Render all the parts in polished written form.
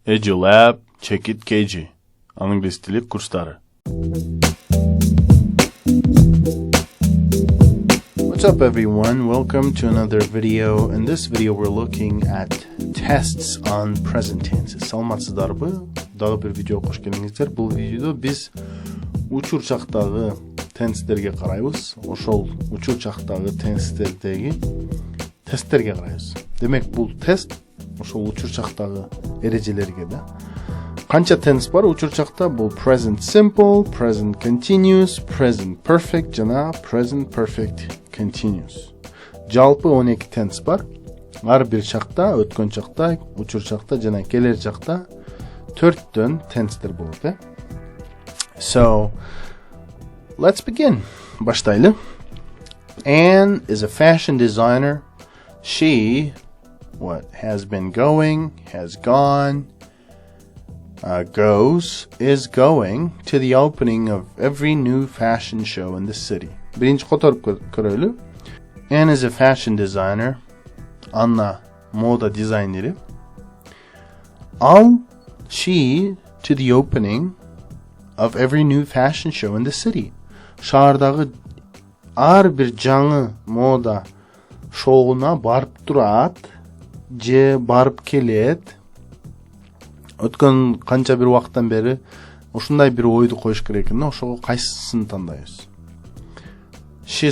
Lab, check it KG. Англис Тили курстары. What's up everyone? Welcome to another video. In this video we're looking at tests on present tenses. Саламатсыздарбы? Дагы бир видео кош келиңиздер. Бул видеодо биз учур чактагы тенстерге карайбыз. Ошол учур чактагы тенстердеги тесттерге карайбыз. Демек бул тест ошол учур чактагы эрежелерге да. Канча тенс бар учур чакта? Бул present simple, present continuous, present perfect жана present perfect continuous. Жалпы 12 тенс бар. Ар бир чакта, өткөн чакта, учур чакта жана келер чакта 4төн тенстер болот, So, let's begin. Баштайлы. Anne is a fashion designer. She has been going, has gone, goes, is going to the opening of every new fashion show in the city. Birinci kotorup köröylü. Anne is a fashion designer. Anna moda dizayneri. She to the opening of every new fashion show in the city. Şahardağı ar bir жаңы moda şoğuna barıp durat. Барып келет. Өткөн канча бир убакыттан бери ушундай бир ойду коюш керек экен. Ошого кайсысын тандайбыз? She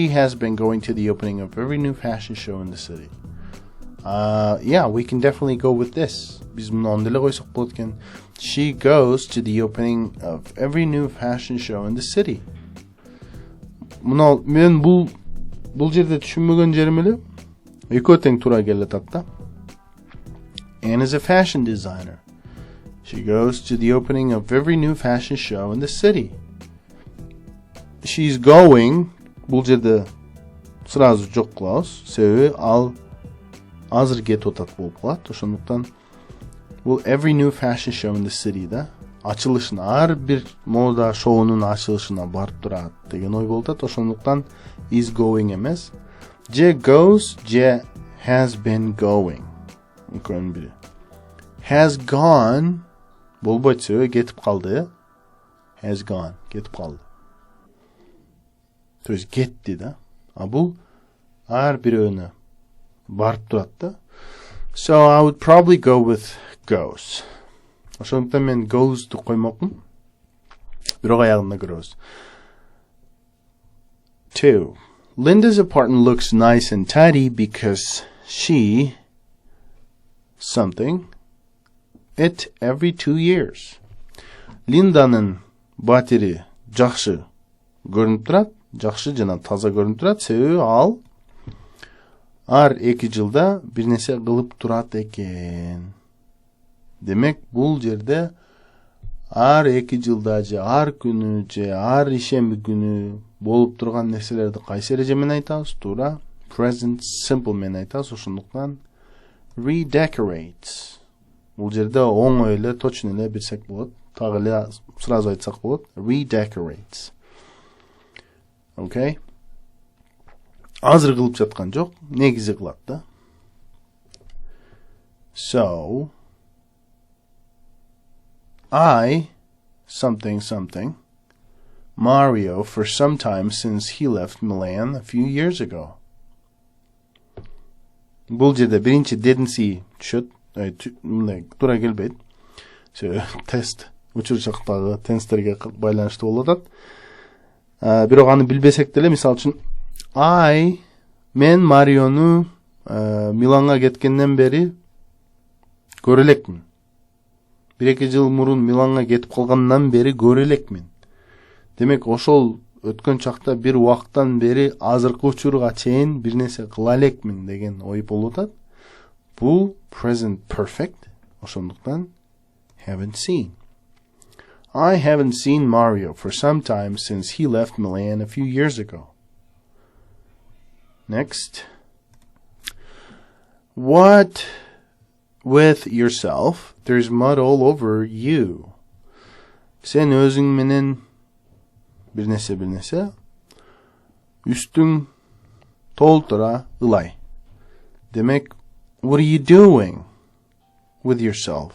has been going to the opening of every new fashion show in the city. Yeah, we can definitely go with this. Biz муну андый эле койсок болот экен. She goes to the opening of every new fashion show in the city. Муну мен бул жерде түшүнбөгөн жерим эле экөө тең туура келет атта. Anne is a fashion designer. She goes to the opening of every new fashion show in the city. She's going. Бул жерде сразу жок кылабыз. Себеби ал азыр кетип атат болуп калат. Ошондуктан бул every new fashion show in the city да. Ачылышына, ар бир мода шоунун ачылышына барып турат деген ой болуп атат. Ошондуктан is going эмес. Je goes, je has been going. Укрон бири. Has gone болбойт себеби кетип калды. Has gone, кетип калды. То есть кетти да. А бул ар бирөөнө барып турат да. So I would probably go with goes. Ошондуктан мен goes-ду коймокмун. Бирок аягында көрөбүз. 2. Linda's apartment looks nice and tidy because she it every 2 years. Линданын батири жакшы көрүнүп турат, жакшы жана таза көрүнүп турат, себеби ал ар 2 жылда бир нерсе кылып турат экен. Демек бул жерде ар 2 жылда же ар күнү же ар ишемби күнү болуп турган нерселерди кайсы эреже менен айтабыз? Туура present simple менен айтабыз. Ошондуктан redecorates. Бул жерде оңой эле точно эле билсек болот. Так эле сразу айтсак болот. Redecorates. Okay? Азыр кылып жаткан жок, негизи кылат да. So I Mario for some time since he left Milan a few years ago. Бул жерде биринчи didn't see түшөт. Туура келбейт. Тест учур чактагы тенстерге байланыштуу болуп атат. Бирок аны билбесек деле, мисалы үчүн мен Мариону Миланга кеткенден бери көрө элекмин. 1-2 жыл мурун Миланга кетип калгандан бери көрө элекмин. Демек ошол өткөн чакта бир убакыттан бери азыркы учурга чейин бир нерсе кыла элекмин деген ой болуп атат. Бул present perfect. Ошондуктан haven't seen. I haven't seen Mario for some time since he left Milan a few years ago. Next. What with yourself? There's mud all over you. Sen özüң менен bir nese üstün толтура ылай. Demek what are you doing? with yourself.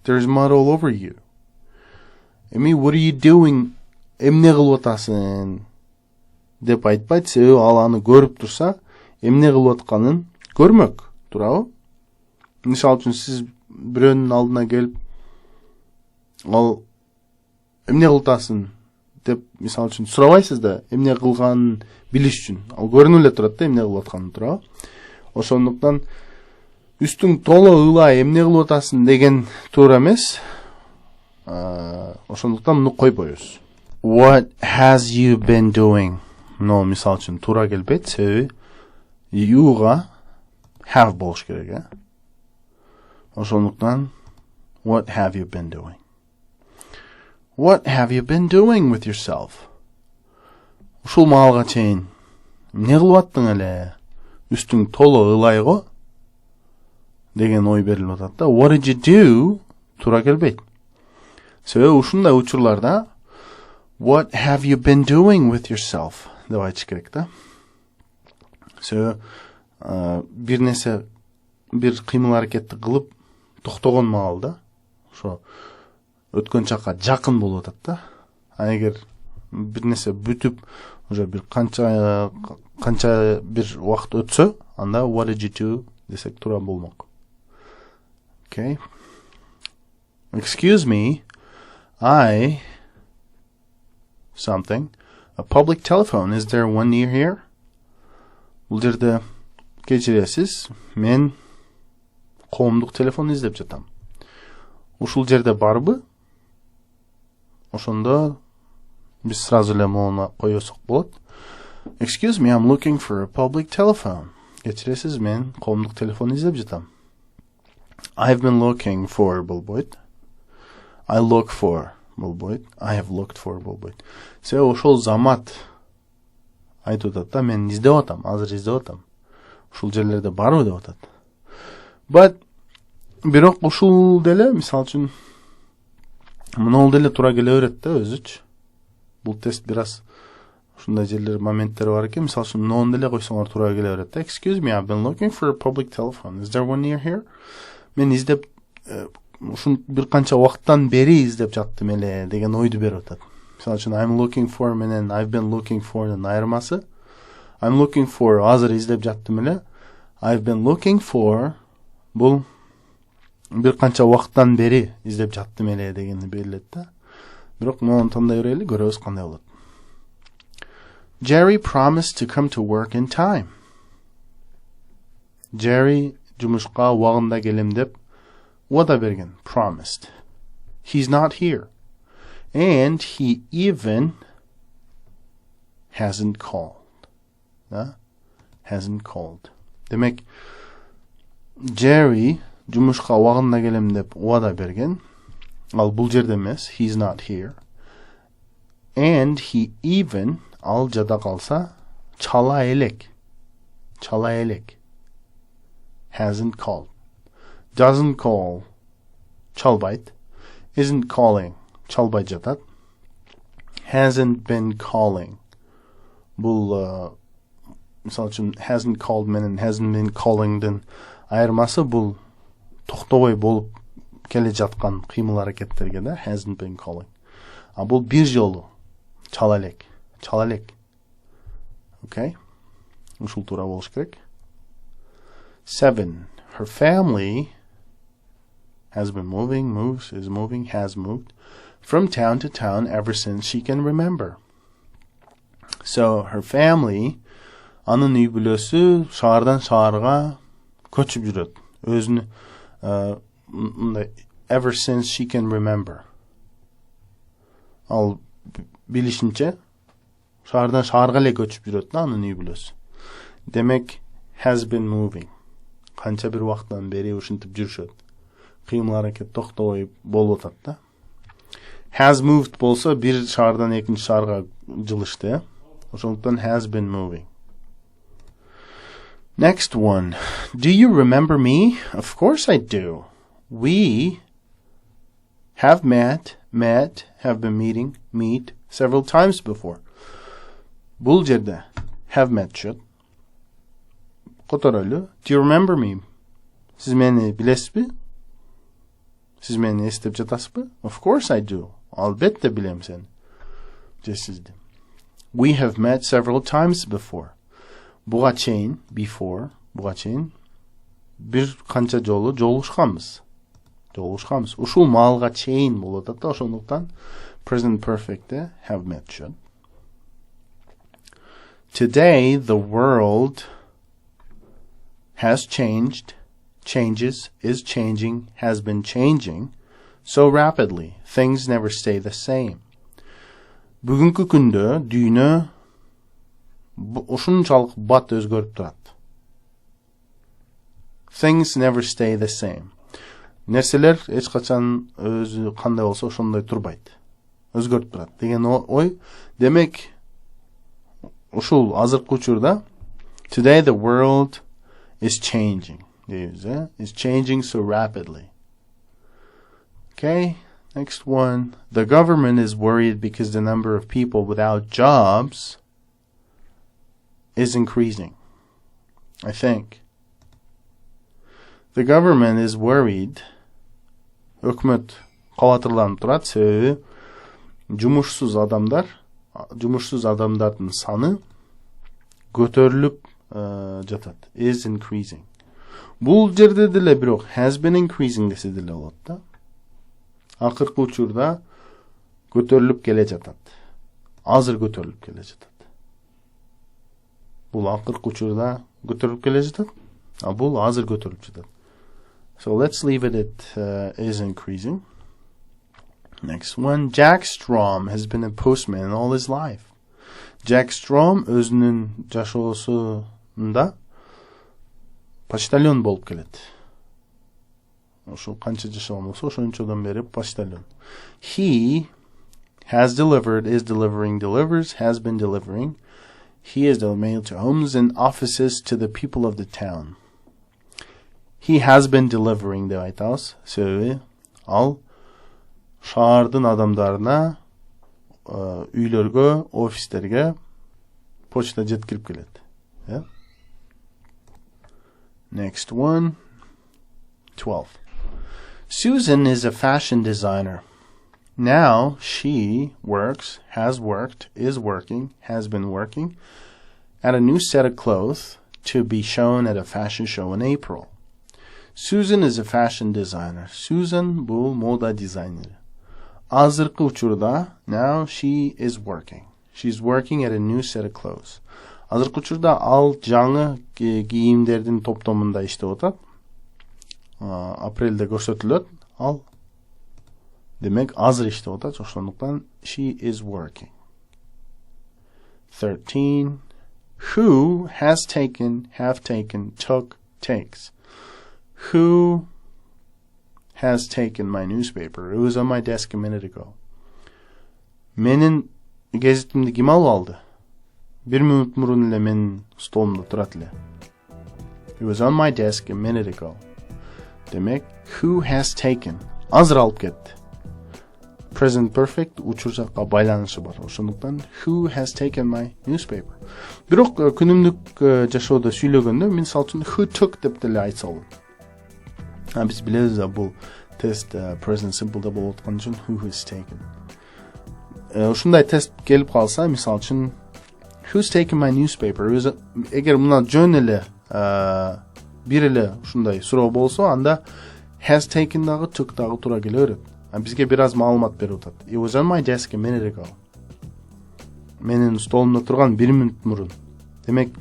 There's mud all over you. What are you doing? Эмне кылып атасың? Деп айтпайт, себеби ал аны көрүп турса, эмне кылып атканын көрмөк, туурабы? Мисалы үчүн сиз бирөөнүн алдына келип, ал эмне кылып атасың деп мисалы үчүн сурабайсыз да, эмне кылганын билиш үчүн. Ал көрүнүп эле турат да, эмне кылып атканын, туурабы? Ошондуктан үстүң толо ылай, эмне кылып атасың деген туура эмес. Ошондуктан муну койбойбуз. What has you been doing? Но мисалы үчүн туура келбейт, себеби you'га have болуш керек, Ошондуктан what have you been doing? What have you been doing with yourself? Ушул маалга чейин эмне кылып аттың эле? Үстүң толо ылай го деген ой берилип атат да. What did you do? Туура келбейт. Себеби ушундай учурларда what have you been doing with yourself? Деп айтыш керек да. Себеби бир нерсе, бир кыймыл аракетти кылып токтогон маалда, ошо өткөн чакка жакын болуп атат да. Эгер бир нерсе бүтүп, уже бир канча бир убакыт өтсө, анда what did you do десек туура болмок. Okay. Excuse me, something. A public telephone. Is there one near here? Бул жерде кечиресиз, мен коомдук телефон издеп жатам. Ушул жерде барбы? Ошондо биз сразу эле моуну коёсок болот. Excuse me, I'm looking for a public telephone. Кечиресиз, мен коомдук телефон издеп жатам. I've been looking for болбойт. I look for болбойт. I have looked for болбойт. Себеби ошол замат айтып атат да, мен издеп атам, азыр издеп атам. Ушул жерлерде барбы деп атат. But бирок ушул деле, мисалы үчүн, мынол деле туура келе берет да өзүчү. Бул тест бир аз ушундай жерлер, моменттер бар экен. Мисалы үчүн, мынол деле койсоңор туура келе берет да. Excuse me, I've been looking for a public telephone. Is there one near here? Мен издеп, ушун бир канча убакыттан бери издеп жаттым эле деген ойду берип атат. Мисалы үчүн, I'm looking for менен I've been looking for'нун айырмасы. I'm looking for азыр издеп жаттым эле. I've been looking for бул бир канча убакыттан бери издеп жаттым эле дегенди берилет да. Бирок муну тандай берели, көрөбүз кандай болот. Jerry promised to come to work in time. Jerry жумушка убагында келем деп уада берген. Promised. He's not here. And he even hasn't called. Hasn't called. Демек, Jerry жумушка убагында келем деп уада берген. Ал бул жерде эмес. He's not here. And he even, ал жада калса, чала элек. Hasn't called. Doesn't call. Чалбайт. Isn't calling. Чалбай жатат. Hasn't been calling. Бул, мисалы үчүн, hasn't called менен hasn't been calling-дын айырмасы бул токтобой болуп келе жаткан кыймыл аракеттерге да, hasn't been calling. А бул бир жолу чала элек. Okay? Ушул туура болуш керек. 7. Her family has been moving, has moved from town to town ever since she can remember. So her family, анын үй бүлөсү шаардан шаарга көчүп жүрөт. Өзүнү ever since she can remember. Ал билишинче шаардан шаарга эле көчүп жүрөт да анын үй бүлөсү. Демек has been moving. Канча бир убакыттан бери ушинтип жүрүшөт. Кыймыл аракет токтобой болуп атат да. Has moved болсо бир шаардан экинчи шаарга жылышты. Ошондуктан has been moving. Next one. Do you remember me? Of course I do. We have met, have been meet several times before. Бул жерде have met чөт. Которолу. Do you remember me? Сиз мени билесизби? Siz meni esitip жатасызбы? Of course I do. Albatta bilem seni. Sizdi. We have met several times before. Буга чейин, before, буга чейин bir канча жолу жолугушканбыз. Ушул маалга чейин болот да, ошондуктан present perfect'te have met should. Today the world has changed, changes, is changing, has been changing so rapidly. Things never stay the same. Бүгүнкү күндө дүйнө ушунчалык бат өзгөрүп турат. Things never stay the same. Нерселер эч качан өзү кандай болсо ошондой турбайт. Өзгөрүп турат деген ой. Демек ушул азыркы учурда today the world is changing. Is changing so rapidly. Okay, next one. The government is worried because the number of people without jobs is increasing. I think. The government is worried. Өкмөт кабатырланып турат, себеби жумушсуз адамдардын саны көтөрүлүп жатат. Is increasing. Бул жерде деле бирок has been increasing десе деле болот да. Акыркы учурда көтөрүлүп келе жатат. Азыр көтөрүлүп келе жатат. Бул акыркы учурда көтөрүлүп келе жатат. Бул азыр көтөрүлүп жатат. So let's leave it at is increasing. Next one. Jack Strom has been a postman all his life. Jack Strom өзүнүн жашоосунда почтальон болуп келет. Ошо канча жашаган болсо ошончодон бери почтальон. He has delivered, is delivering, delivers, has been delivering. He has mailed to homes and offices to the people of the town. He has been delivering деп айтабыз. Себеби ал шаардын адамдарына, үйлөргө, офистерге почта жеткирип келет. Yeah? Next one. 12. Susan is a fashion designer. Now she works, has worked, is working, has been working at a new set of clothes to be shown at a fashion show in April. Susan is a fashion designer. Susan bu moda dizayner. Азыркы учурда, now she is working. She's working at a new set of clothes. Азыркы учурда ал жаңы кийимдердин топтомунда иштеп атат. Апрелде көрсөтүлөт. Ал демек азыр иштеп атат. Ошондуктан she is working. 13. Who has taken, have taken, took, takes. Who has taken my newspaper? It was on my desk a minute ago. Менин гезитимди ким алып алды? 1 минут мурун эле менин столумда турат эле. It was on my desk a minute ago. Демек, who has taken? Азыр алып кетти. Present perfect учур жакка байланышы бар. Ошондуктан who has taken my newspaper? Бирок күнүмдүк жашоодо сүйлөгөндө мен мисалы үчүн who took деп деле айтса болот. Biz biliriz bu test present simple'da болуп аткан үчүн who has taken. Ушундай тест келип калса, мисалы үчүн who's taken my newspaper? Эгер мына жөн эле бир эле ушундай суроо болсо, анда has taken дагы took дагы туура келе берет. Бизге бир аз маалымат берип атат. It was on my desk a minute ago. Менин столумда турган 1 минут мурун. Демек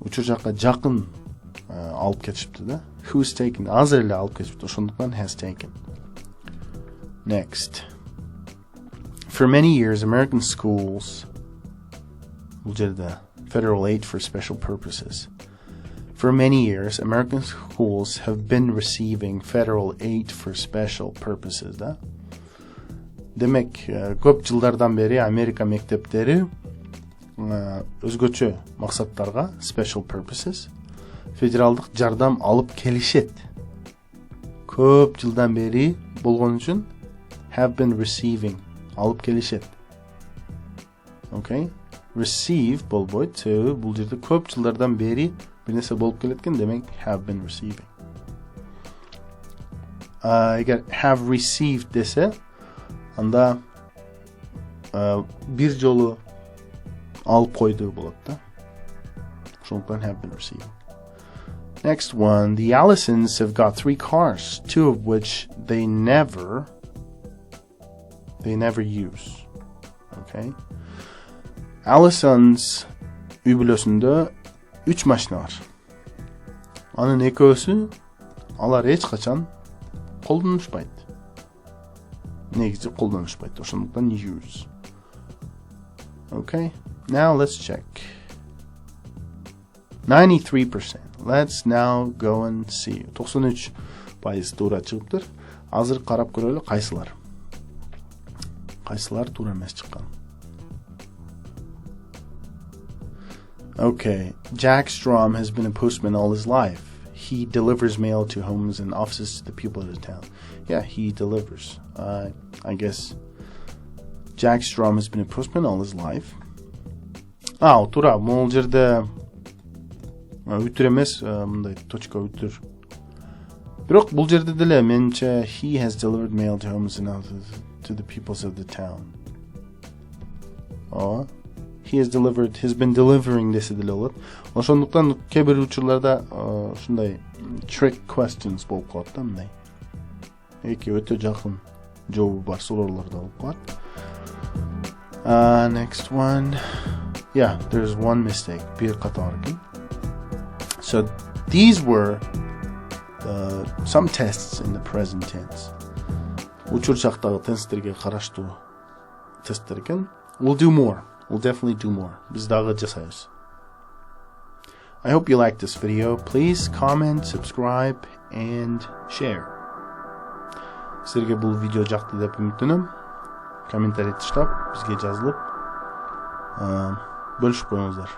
учур жакка жакын алып кетишипти да. Who's taken? Азыр эле алып кетишипти. Ошондуктан has taken. Next. For many years, American schools, бул жерде federal aid for special purposes. For many years, American schools have been receiving federal aid for special purposes. Да? Демек, көп жылдардан бери Америка мектептери өзгөчө максаттарга special purposes федералдык жардам алып келишет. Көп жылдан бери болгон үчүн have been receiving алып келишет. Okay? Receive болбойт, себеби бул жерде көп жылдардан бери bir nese болуп келеткен, демек have been receiving. эгер have received десе, анда бир жолу алып койду болот да. Ошондуктан have been receiving. Next one, the Allisons have got 3 cars, 2 of which they never use. Okay. Allisons үй бүлөсүндө 3 машина бар. Анын экөөсү алар эч качан колдонушпайт. Негизи колдонушпайт. Ошондуктан use. Okay. Now let's check. 93%. Let's now go and see. 93% туура чыгыптыр. Азыр карап көрөлү кайсылар. Кайсылар туура эмес чыккан. Okay, Jack Strom has been a postman all his life. He delivers mail to homes and offices to the people of the town. Yeah, he delivers. I guess Jack Strom has been a postman all his life. Тура, могул жерде үтүр эмес, мындай точка үтүр. Бирок бул жерде деле менче he has delivered mail to homes and offices to the peoples of the town. He has been delivering dese деле болот. Ошондуктан кээ бир учурларда ушундай trick questions болуп калат да, мындай. Эки өтө жакын жообу бар суроолордо болуп калат. Next one. Yeah, there's one mistake. Bir катар экен. So these were some tests in the present tense. Учур чактагы тенстерге караштуу тесттер экен. We'll do more. We'll definitely do more. Биз дагы жасайбыз. I hope you liked this video. Please comment, subscribe, and share. Силерге бул видео жакты деп үмүттөнөм. Комментарий таштап, бизге жазылып, бөлүшүп коюңуздар.